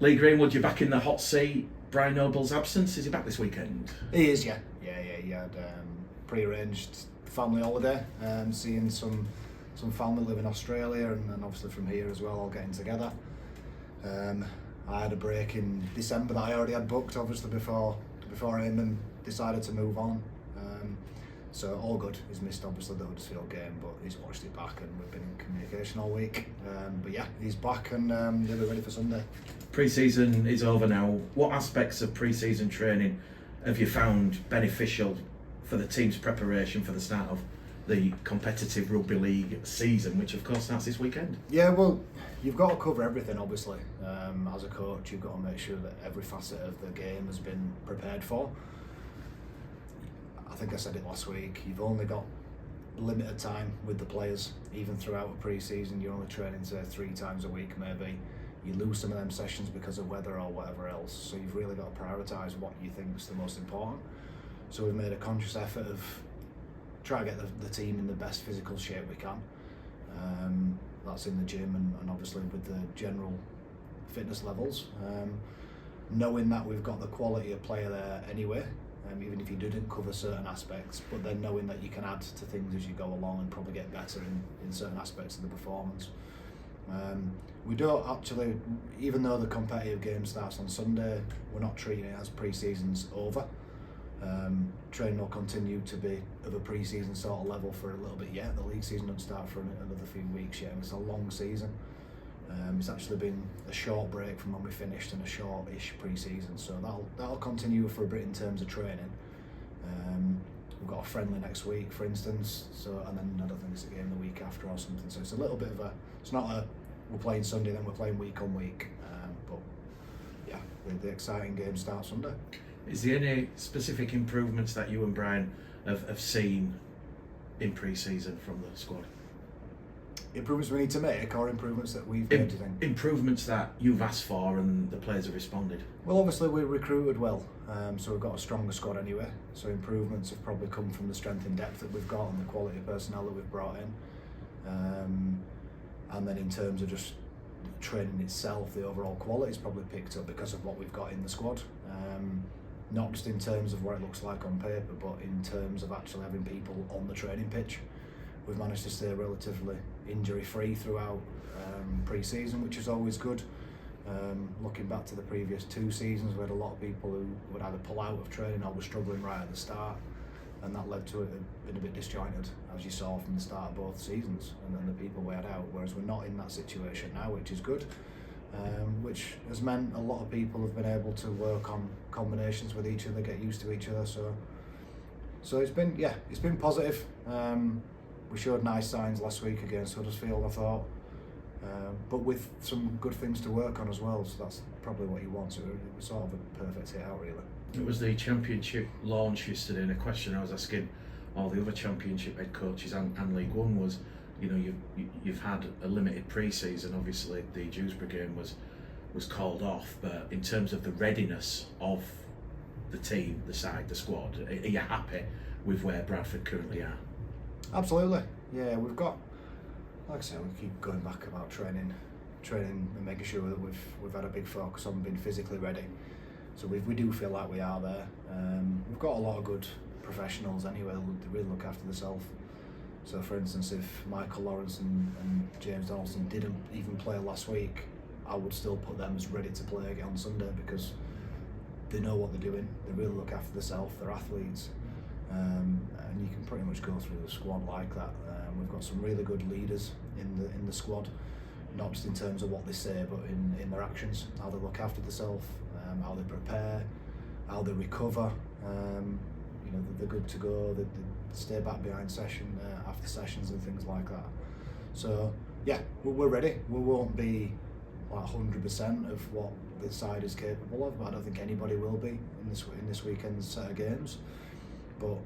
Lee Greenwood, you're back in the hot seat. Brian Noble's absence, is he back this weekend? He is, yeah. He had pre-arranged family holiday, seeing some family live in Australia and obviously from here as well, all getting together. I had a break in December that I already had booked, obviously before Eamon decided to move on. So all good. He's missed obviously the Huddersfield game, but he's watched it back and we've been in communication all week. But yeah, he's back and they'll be ready for Sunday. Pre-season is over now. What aspects of pre-season training have you found beneficial for the team's preparation for the start of the competitive rugby league season, which of course starts this weekend? Yeah, well, you've got to cover everything obviously. As a coach, you've got to make sure that every facet of the game has been prepared for. I think I said it last week, you've only got limited time with the players. Even throughout a pre-season, you're only training say 3 times a week maybe. You lose some of them sessions because of weather or whatever else, so you've really got to prioritise what you think is the most important. So we've made a conscious effort of trying to get the team in the best physical shape we can. That's in the gym and obviously with the general fitness levels. Knowing that we've got the quality of player there anyway, even if you didn't cover certain aspects, but then knowing that you can add to things as you go along and probably get better in certain aspects of the performance. We don't actually, even though the competitive game starts on Sunday, we're not treating it as pre-season's over. Training will continue to be of a pre-season sort of level for a little bit yet. The league season doesn't start for another few weeks yet, and it's a long season. It's actually been a short break from when we finished and a short-ish pre-season, so that'll continue for a bit in terms of training. We've got a friendly next week, for instance, so and then I don't think it's a game the week after or something. So it's a little bit of it's not a we're playing Sunday then we're playing week on week, but yeah, the exciting game starts Sunday. Is there any specific improvements that you and Brian have seen in pre-season from the squad? Improvements we need to make, or improvements that we've made, do you think? Improvements that you've asked for and the players have responded. Well, obviously we recruited well, so we've got a stronger squad anyway. So improvements have probably come from the strength and depth that we've got and the quality of personnel that we've brought in. And then in terms of just training itself, the overall quality's probably picked up because of what we've got in the squad. Not just in terms of what it looks like on paper, but in terms of actually having people on the training pitch. We've managed to stay relatively injury-free throughout pre-season, which is always good. Looking back to the previous 2 seasons, we had a lot of people who would either pull out of training or were struggling right at the start, and that led to it being a bit disjointed, as you saw from the start of both seasons, and then the people we had out, whereas we're not in that situation now, which is good. Which has meant a lot of people have been able to work on combinations with each other, get used to each other. So it's been positive. We showed nice signs last week against Huddersfield, I thought, but with some good things to work on as well. So that's probably what you want. So it was sort of a perfect hit out, really. It was the championship launch yesterday, and a question I was asking all the other championship head coaches and League One was, you know, you've had a limited pre-season. Obviously, the Dewsbury game was called off, but in terms of the readiness of the team, the side, the squad, are you happy with where Bradford currently are? Absolutely, yeah. We've got, like I say, we keep going back about training and making sure that we've had a big focus on being physically ready. So we do feel like we are there. We've got a lot of good professionals anyway. They really look after themselves. So for instance, if Michael Lawrence and James Donaldson didn't even play last week, I would still put them as ready to play again on Sunday because they know what they're doing. They really look after themselves. They're athletes, and you can pretty much go through the squad like that. We've got some really good leaders in the squad, not just in terms of what they say, but in their actions, how they look after themselves, how they prepare, how they recover. You know, they're good to go. They stay back behind after sessions and things like that. So yeah, we're ready. We won't be like 100% of what the side is capable of, but I don't think anybody will be in this weekend's set of games. But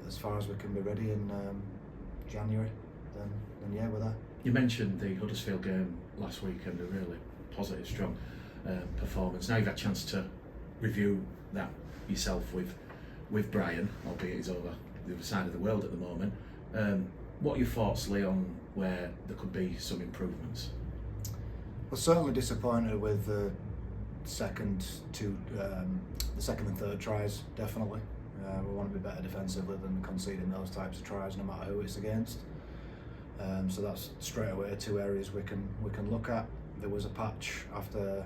as far as we can be ready in January, then yeah, we're there. You mentioned the Huddersfield game last week and a really positive, strong performance. Now you've had a chance to review that yourself with Brian, albeit he's over the other side of the world at the moment. What are your thoughts, Lee, on where there could be some improvements? Well, certainly disappointed with the second and third tries, definitely. We want to be better defensively than conceding those types of tries, no matter who it's against. So that's straight away 2 areas we can look at. There was a patch after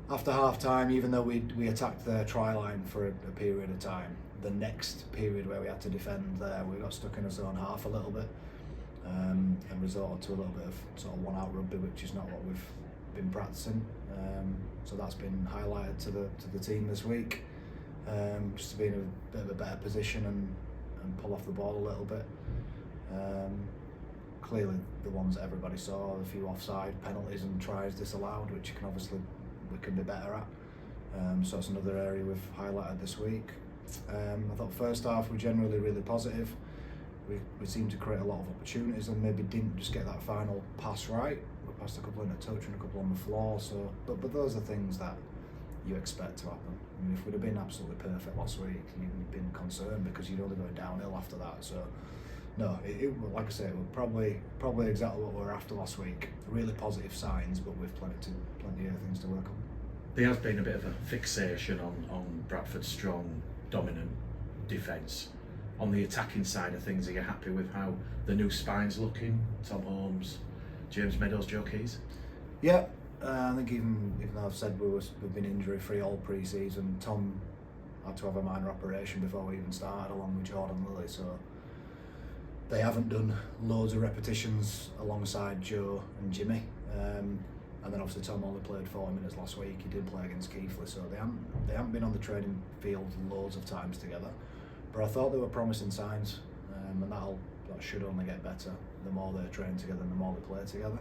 half time, even though we attacked their try line for a period of time. The next period where we had to defend there, we got stuck in a zone half a little bit, and resorted to a little bit of sort of one-out rugby, which is not what we've been practicing. So that's been highlighted to the team this week, just to be in a bit of a better position and pull off the ball a little bit. Clearly the ones that everybody saw, a few offside penalties and tries disallowed, which we can be better at. So that's another area we've highlighted this week. I thought first half were generally really positive. We seemed to create a lot of opportunities and maybe didn't just get that final pass right. We passed a couple in a touch and a couple on the floor. So, but those are things that you expect to happen. I mean, if we'd have been absolutely perfect last week, you'd have been concerned because you'd only go downhill after that. So, no, it like I say, it was probably exactly what we were after last week. Really positive signs, but with plenty of things to work on. There has been a bit of a fixation on Bradford's strong, dominant defence. On the attacking side of things, are you happy with how the new spine's looking? Tom Holmes, James Meadows, Joe Keys? Yeah, I think even though I've said we've been injury free all pre-season, Tom had to have a minor operation before we even started, along with Jordan Lilly. So they haven't done loads of repetitions alongside Joe and Jimmy. And then obviously Tom only played 40 minutes last week. He did play against Keithley, so they haven't been on the training field loads of times together. But I thought there were promising signs, and that should only get better the more they train together and the more they play together.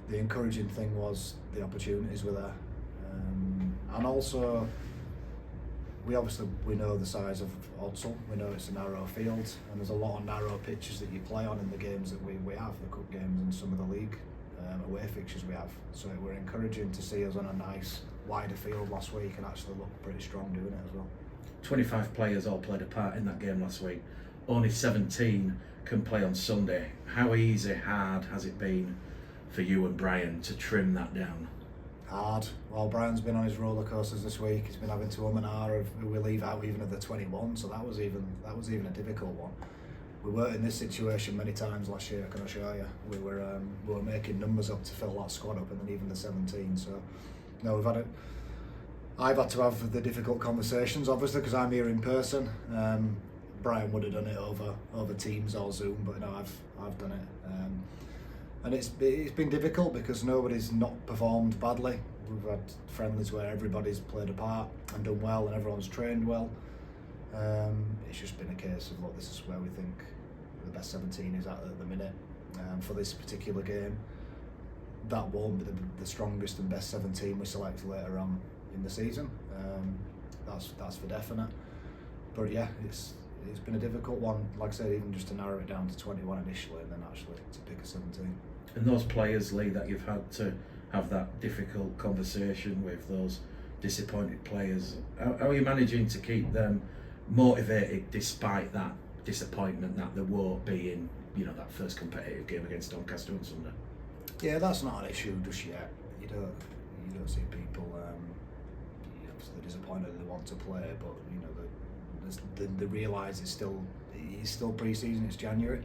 The encouraging thing was the opportunities were there, and also we know the size of Odsal. We know it's a narrow field, and there's a lot of narrow pitches that you play on in the games that we have, the cup games and some of the league away fixtures we have. So it were encouraging to see us on a nice wider field last week and actually look pretty strong doing it as well. 25 players all played a part in that game last week. Only 17 can play on Sunday. How easy, hard has it been for you and Brian to trim that down? Hard. Well, Brian's been on his roller coasters this week. He's been having to and of who we leave out even at the 21, so that was even a difficult one. We weren't in this situation many times last year, can I assure you. We were making numbers up to fill that squad up, and then even the 17. So, no, I've had to have the difficult conversations, obviously, because I'm here in person. Brian would have done it over Teams or Zoom, but no, I've done it, and it's been difficult because nobody's not performed badly. We've had friendlies where everybody's played a part and done well, and everyone's trained well. It's just been a case of, look, this is where we think the best 17 is at the minute. For this particular game, that won't be the strongest and best 17 we select later on in the season. That's for definite. But yeah, it's been a difficult one. Like I said, even just to narrow it down to 21 initially, and then actually to pick a 17. And those players, Lee, that you've had to have that difficult conversation with, those disappointed players, how are you managing to keep them motivated despite that disappointment that there won't be in, that first competitive game against Doncaster on Sunday? Yeah, that's not an issue just yet. You don't see people obviously disappointed they want to play, but they realise it's still pre-season. It's January,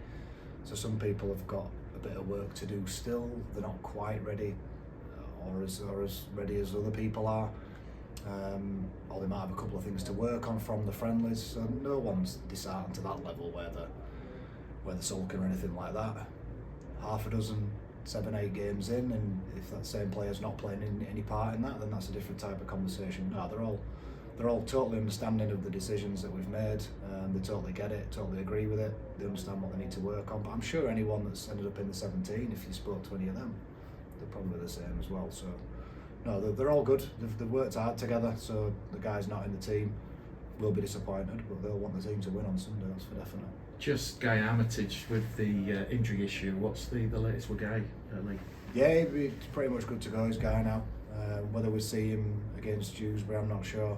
so some people have got a bit of work to do still. They're not quite ready, or as ready as other people are. Or they might have a couple of things to work on from the friendlies. So no one's disheartened to that level where they're sulking or anything like that. Half a dozen, 7-8 games in, and if that same player's not playing any part in that, then that's a different type of conversation. No, they're all totally understanding of the decisions that we've made. They totally get it, totally agree with it. They understand what they need to work on. But I'm sure anyone that's ended up in the 17, if you spoke to any of them, they're probably the same as well. So. No, they're all good. They've worked hard together, so the guys not in the team will be disappointed, but they'll want the team to win on Sunday, that's for definite. Just Guy Armitage with the injury issue, what's the latest with Guy, Lee? Yeah, he's pretty much good to go, he's Guy now. Whether we see him against Dewsbury, I'm not sure.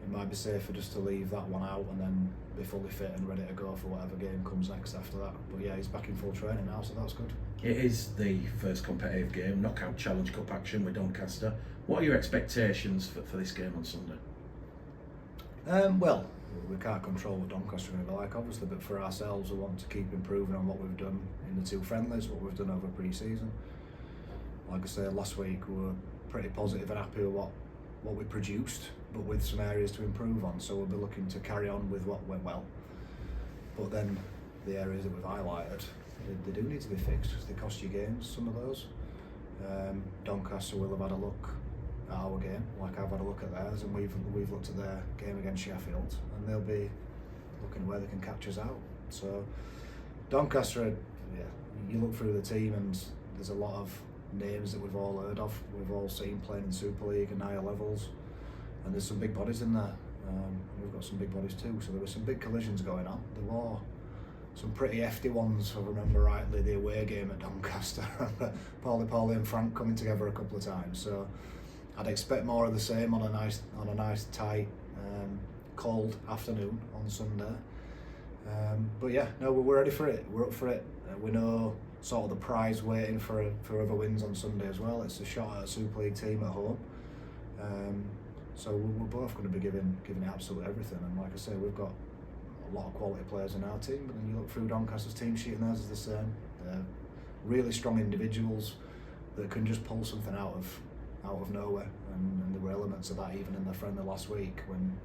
it might be safer just to leave that one out and then be fully fit and ready to go for whatever game comes next after that. But yeah, he's back in full training now, so that's good. It is the first competitive game, knockout Challenge Cup action with Doncaster. What are your expectations for this game on Sunday? Well, we can't control what Doncaster are going to be like, obviously, but for ourselves, we want to keep improving on what we've done in the 2 friendlies, what we've done over pre-season. Like I said, last week we were pretty positive and happy with what we produced, but with some areas to improve on, so we'll be looking to carry on with what went well. But then the areas that we've highlighted, they do need to be fixed because they cost you games, some of those. Doncaster will have had a look at our game, like I've had a look at theirs, and we've looked at their game against Sheffield, and they'll be looking where they can catch us out. So Doncaster, yeah, you look through the team and there's a lot of names that we've all heard of, we've all seen playing in Super League and higher levels, and there's some big bodies in there. We've got some big bodies too, so there were some big collisions going on. There were some pretty hefty ones, if I remember rightly, the away game at Doncaster. Paulie and Frank coming together a couple of times, so I'd expect more of the same on a nice tight cold afternoon on Sunday. But yeah, no, we're ready for it, we're up for it. We know sort of the prize waiting for other wins on Sunday as well. It's a shot at a Super League team at home, so we're both going to be giving it absolute everything. And like I say, we've got a lot of quality players in our team, but then you look through Doncaster's team sheet and theirs is the same. They're really strong individuals that can just pull something out of nowhere, and there were elements of that even in their friendly last week when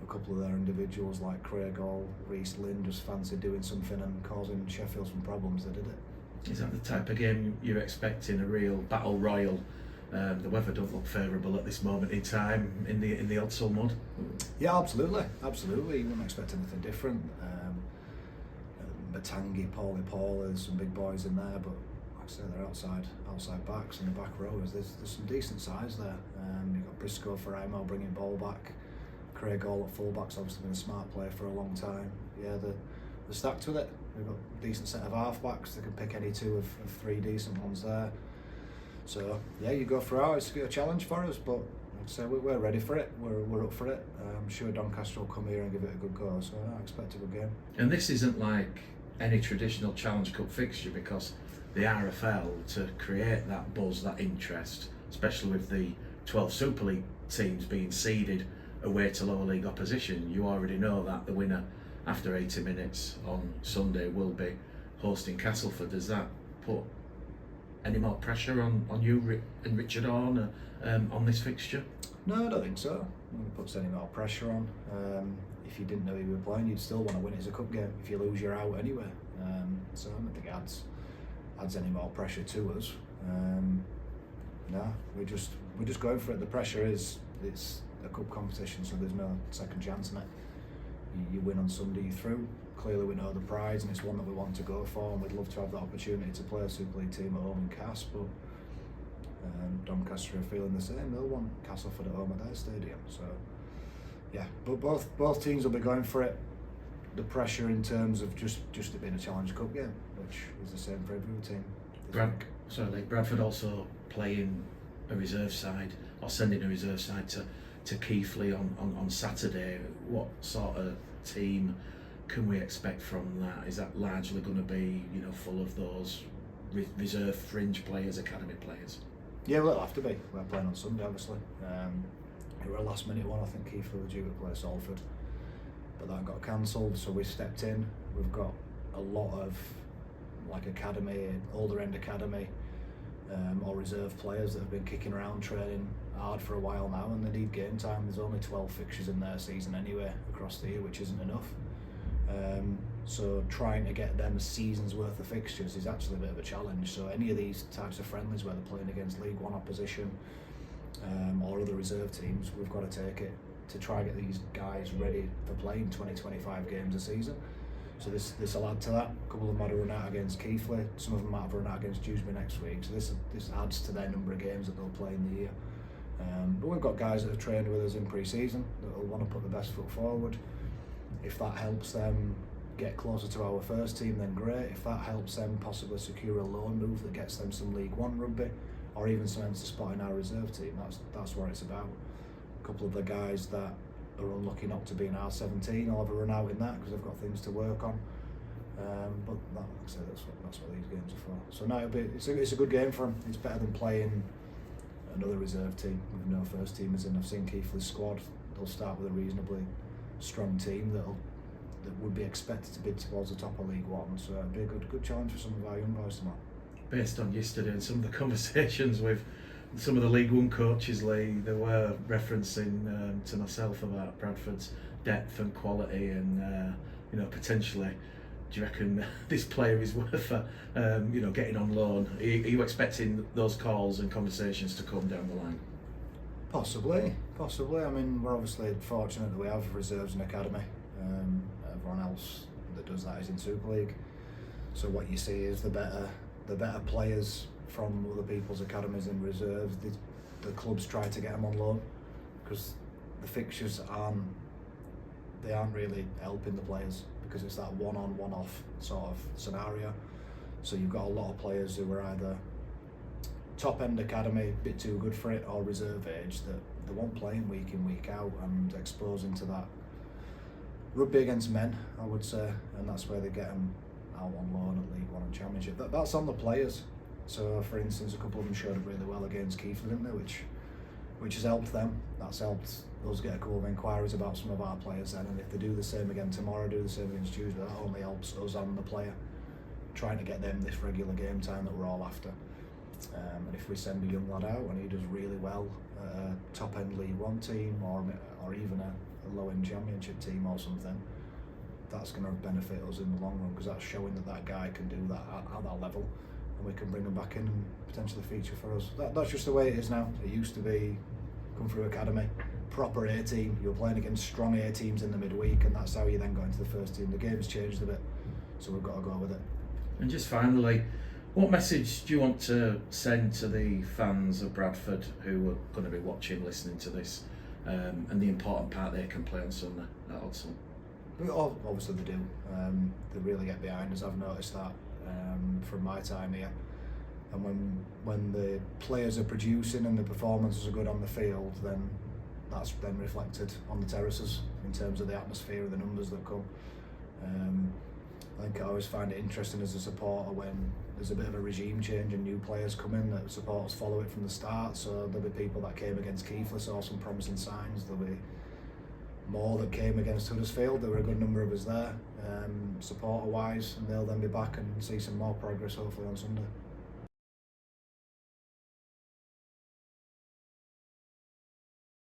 a couple of their individuals like Craig Hall, Reece Lynn just fancied doing something and causing Sheffield some problems. They did it. Is that the type of game you're expecting, a real battle royal? The weather don't look favourable at this moment in time in the Odsal mud. Yeah, absolutely. You wouldn't expect anything different. Batangi, Paul, there's some big boys in there, but like I say, they're outside backs, and the back row there's some decent size there. You've got Briscoe for Imo bringing ball back. Craig Hall at fullback's obviously been a smart player for a long time. Yeah, they're stacked with it. They've got a decent set of half-backs. They can pick any 2 of 3 decent ones there. So yeah, you go through. It's a challenge for us, but I'd say we're ready for it. We're up for it. I'm sure Doncaster will come here and give it a good go. So I expect a good game. And this isn't like any traditional Challenge Cup fixture, because the RFL, to create that buzz, that interest, especially with the 12 Super League teams being seeded away to lower league opposition, you already know that the winner after 80 minutes on Sunday will be hosting Castleford. Does that put any more pressure on you and Richard on this fixture? No, I don't think so. It puts any more pressure on. If you didn't know you were playing, you'd still want to win it as a cup game. If you lose, you're out anyway. So I don't think it adds any more pressure to us. No, we're just going for it. The pressure is it's a cup competition, so there's no second chance in it. You win on Sunday, you're through. Clearly we know the prize, and it's one that we want to go for, and we'd love to have the opportunity to play a Super League team at home in Cass, but Doncaster are feeling the same. They'll want Castleford at home at their stadium. So yeah, but both teams will be going for it. The pressure in terms of just it being a Challenge Cup game, which is the same for every team. Bradford also playing a reserve side, or sending a reserve side to Keighley on Saturday. What sort of team can we expect from that? Is that largely going to be, full of those reserve fringe players, academy players? Yeah, well, it'll have to be. We're playing on Sunday, obviously. It were a last minute one. I think Keighley were due to play Salford, but that got cancelled, so we stepped in. We've got a lot of academy, older end academy, or reserve players that have been kicking around training hard for a while now, and they need game time. There's only 12 fixtures in their season anyway across the year, which isn't enough. So trying to get them a season's worth of fixtures is actually a bit of a challenge. So any of these types of friendlies where they're playing against League One opposition or other reserve teams, we've got to take it to try and get these guys ready for playing 20-25 games a season. So this will add to that. A couple of them might have run out against Keighley, some of them might have run out against Dewsbury next week. So this adds to their number of games that they'll play in the year. But we've got guys that have trained with us in pre-season that will want to put the best foot forward. If that helps them get closer to our first team, then great. If that helps them possibly secure a loan move that gets them some League One rugby, or even cements a spot in our reserve team, that's what it's about. A couple of the guys that are unlucky not to be in R17, I'll have a run out in that because I've got things to work on. But like I say, that's what these games are for. So no, it's a good game for him. It's better than playing another reserve team with no first teamers in. I've seen Keithley's squad. They'll start with a reasonably strong team that would be expected to bid towards the top of League One. So it'll be a good challenge for some of our young boys tomorrow. Based on yesterday and some of the conversations with some of the League One coaches, Lee, they were referencing to myself about Bradford's depth and quality, and potentially, do you reckon this player is worth getting on loan? Are you expecting those calls and conversations to come down the line? Possibly. I mean, we're obviously fortunate that we have reserves and academy. Everyone else that does that is in Super League. So what you see is the better players from other people's academies and reserves. The clubs try to get them on loan because the fixtures aren't really helping the players, because it's that one-on, one-off sort of scenario. So you've got a lot of players who are either top-end academy, a bit too good for it, or reserve age that they won't play week in, week out, and exposing to that rugby against men, I would say, and that's where they get them out on loan at League One and Championship. That's on the players. So, for instance, a couple of them showed up really well against Keithley, didn't they? Which has helped them. That's helped us get a couple of inquiries about some of our players then, and if they do the same again tomorrow, do the same against Tuesday, that only helps us and the player, trying to get them this regular game time that we're all after. And if we send a young lad out and he does really well at a top-end League One team or even a low-end Championship team or something, that's going to benefit us in the long run, because that's showing that guy can do that at that level, and we can bring him back in and potentially feature for us. That's just the way it is now. It used to be come through academy, proper A team, you're playing against strong A teams in the midweek, and that's how you then go into the first team. The game's changed a bit, so we've got to go with it. And just finally, what message do you want to send to the fans of Bradford who are going to be watching, listening to this, and the important part they can play on Sunday at Odsal? Obviously they do. They really get behind us. I've noticed that from my time here. And when the players are producing and the performances are good on the field, then that's then reflected on the terraces in terms of the atmosphere and the numbers that come. I think I always find it interesting as a supporter when there's a bit of a regime change and new players come in, that supporters follow it from the start. So there'll be people that came against Keighley, saw some promising signs. There'll be more that came against Huddersfield. There were a good number of us there, supporter-wise, and they'll then be back and see some more progress hopefully on Sunday.